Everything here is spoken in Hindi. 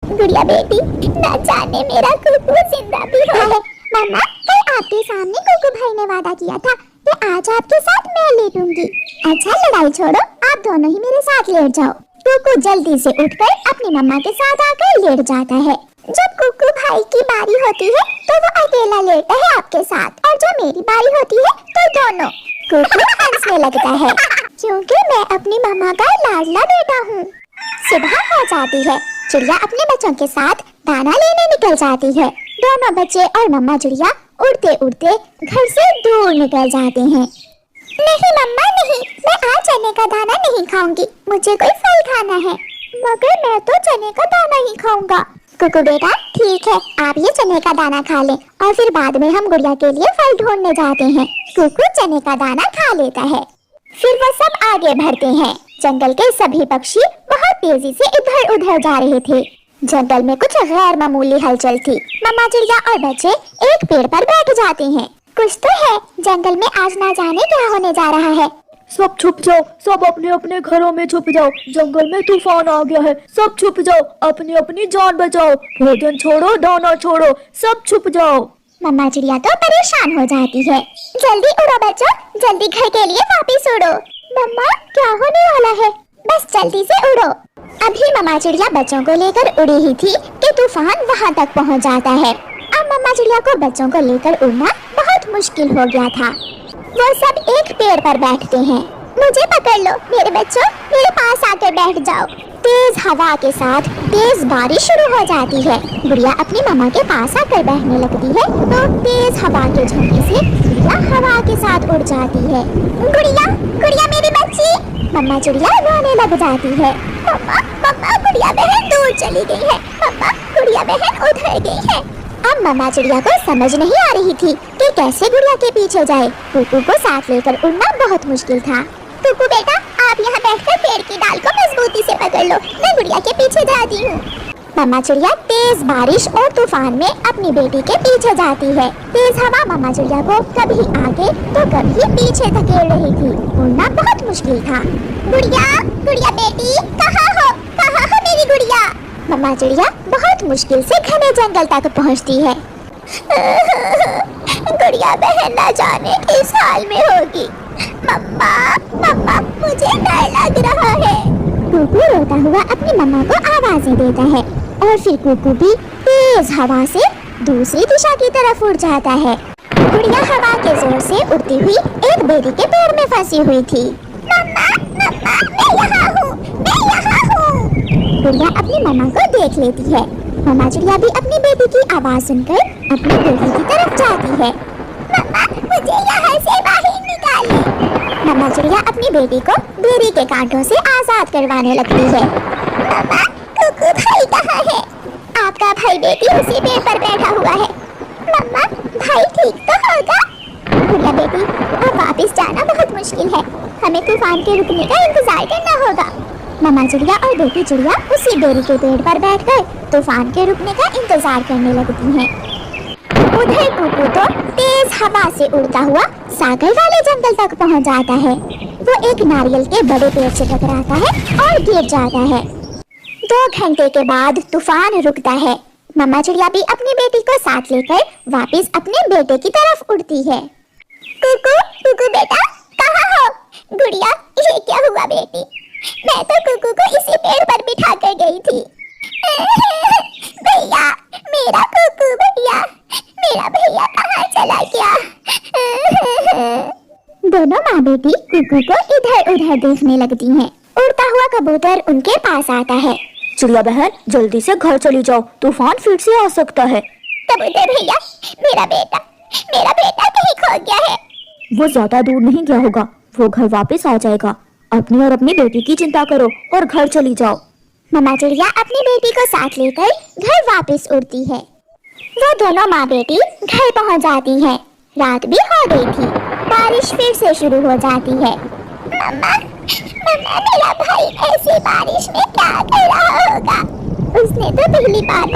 गुड़िया बेटी, न जाने मेरा कुकू जिंदा भी है। मम्मा, कल आपके सामने कुकू भाई ने वादा किया था कि आज आपके साथ मैं लेटूंगी। अच्छा, लड़ाई छोड़ो, आप दोनों ही मेरे साथ लेट जाओ। कुकू जल्दी से उठकर अपनी मम्मा के साथ आकर लेट जाता है। जब कुकू भाई की बारी होती है तो वो अकेला लेटता है आपके साथ, और जब मेरी बारी होती है तो दोनों। कुकू हंसने लगता है क्योंकि मैं अपनी मम्मा का लाडला बेटा हूँ। सुबह हो जाती है, चिड़िया अपने बच्चों के साथ दाना लेने निकल जाती है। दोनों बच्चे और मम्मा चिड़िया उड़ते उड़ते घर से दूर निकल जाते हैं। नहीं मम्मा नहीं, मैं आज चने का दाना नहीं खाऊंगी, मुझे कोई फल खाना है। मगर मैं तो चने का दाना ही खाऊंगा। कुकू बेटा, ठीक है, आप ये चने का दाना खा लें और फिर बाद में हम गुड़िया के लिए फल ढूंढने जाते हैं। कुकू चने का दाना खा लेता है। फिर वो सब आगे बढ़ते हैं। जंगल के सभी पक्षी बहुत तेजी से इधर उधर जा रहे थे। जंगल में कुछ गैर मामूली हलचल थी। मम्मा चिड़िया और बच्चे एक पेड़ पर बैठ जाते हैं। कुछ तो है, जंगल में आज ना जाने क्या होने जा रहा है। सब छुप जाओ, सब अपने अपने घरों में छुप जाओ, जंगल में तूफान आ गया है। सब छुप जाओ, अपनी अपनी जान बचाओ, भोजन छोड़ो, दाना छोड़ो, सब छुप जाओ। मम्मा चिड़िया तो परेशान हो जाती है। जल्दी उड़ो बच्चों, जल्दी घर के लिए वापस उड़ो। मम्मा, क्या होने वाला है? बस जल्दी से उड़ो। अभी मम्मा चिड़िया बच्चों को लेकर उड़ी ही थी कि तूफान वहाँ तक पहुँच जाता है। अब मम्मा चिड़िया को बच्चों को लेकर उड़ना बहुत मुश्किल हो गया था। वो सब एक पेड़ पर बैठते हैं। मुझे पकड़ लो मेरे बच्चों, मेरे पास आकर बैठ जाओ। तेज हवा के साथ तेज बारिश शुरू हो जाती है। गुड़िया अपनी मम्मा के पास आकर बैठने लगती है तो तेज हवा के झोंके से गुड़िया हवा के साथ उड़ जाती है। गुड़िया, गुड़िया मेरी बच्ची। मम्मा चिड़िया रोने लग जाती है। मम्मा, मम्मा, गुड़िया बहन दूर चली गई है। मम्मा, गुड़िया बहन उधर गई है। अब मम्मा चिड़िया को समझ नहीं आ रही थी कि कैसे गुड़िया के पीछे जाए। कुकू को साथ लेकर उड़ना बहुत मुश्किल था। कुकू बेटा, आप यहाँ बैठकर पेड़ की डाल को मजबूती से पकड़ लो, मैं गुड़िया के पीछे जाती हूँ। मम्मा चिड़िया तेज बारिश और तूफान में अपनी बेटी के पीछे जाती है। तेज हवा मम्मा चिड़िया को कभी आगे तो कभी पीछे धकेल रही थी। उड़ना बहुत मुश्किल था। गुड़िया, गुड़िया बेटी, कहाँ हो? कहाँ हो मेरी गुड़िया? मम्मा चिड़िया बहुत मुश्किल से घने जंगल तक पहुँचती है। गुड़िया बहन ना जाने किस हाल में होगी। मम्मा, मम्मा, मुझे डर लग रहा है। कुकू रोता हुआ अपनी मम्मा को आवाजें देता है और फिर कुकू भी तेज हवा से दूसरी दिशा की तरफ उड़ जाता है। गुड़िया हवा के जोर से उड़ती हुई एक बेरी के पेड़ में फंसी हुई थी। मम्मा, मम्मा, मैं यहाँ हूँ, मैं यहाँ हूँ। गुड़िया अपनी मम्मा को देख लेती है। मम्मा चिड़िया भी अपनी बेटी की आवाज सुनकर अपनी बेटी की तरफ जाती है। मम्मा, मुझे यहाँ से बाहर निकालें। मम्मा चिड़िया अपनी बेटी को बेरी के कांटों से आजाद करवाने लगती है। मम्मा, कुकू भाई कहाँ है? आपका भाई बेटी उसी पेड़ पर बैठा हुआ है। मम्मा, भाई ठीक तो होगा? गुड़िया बेटी, अब वापस जाना बहुत मुश्किल है, हमें तूफान के रुकने का इंतजार करना होगा। मम्मा चिड़िया और बेटी चिड़िया उसी बेरी के पेड़ पर बैठकर तूफान के रुकने का इंतजार करने लगती हैं। उधर कुकू तो तेज हवा से उड़ता हुआ सागर वाले जंगल तक पहुंच जाता है। वो एक नारियल के बड़े पेड़ से टकराता है और गिर जाता है। 2 घंटे के बाद तूफान रुकता है। मम्मा चिड़िया भी अपनी बेटी को साथ लेकर वापस अपने बेटे की तरफ उड़ती है। कुकू, कुकू बेटा, कहाँ हो? गुड़िया, ये क्या हुआ बेटी? मैं तो कुकू को इसी पेड़ पर बिठा कर गई थी। भैया, मेरा कुकू भैया, मेरा भैया कहाँ चला गया? दोनों माँ बेटी कुकू को इधर उधर देखने लगती हैं। उड़ता हुआ कबूतर उनके पास आता है। चिड़िया बहन, जल्दी से घर चली जाओ, तूफान फिर से आ सकता है। कबूतर भैया, मेरा बेटा कहीं खो गया है। वो ज्यादा दूर नहीं गया होगा, वो घर वापस आ जाएगा। अपनी और अपनी बेटी की चिंता करो और घर चली जाओ। मम्मा चिड़िया अपनी बेटी को साथ लेकर घर वापस उड़ती है। वो दोनों माँ बेटी घर पहुँच जाती हैं। रात भी हो गई थी। बारिश फिर से शुरू हो जाती है। मम्मा, मम्मा, मेरा भाई ऐसी बारिश में क्या कर रहा होगा? उसने तो पहली बार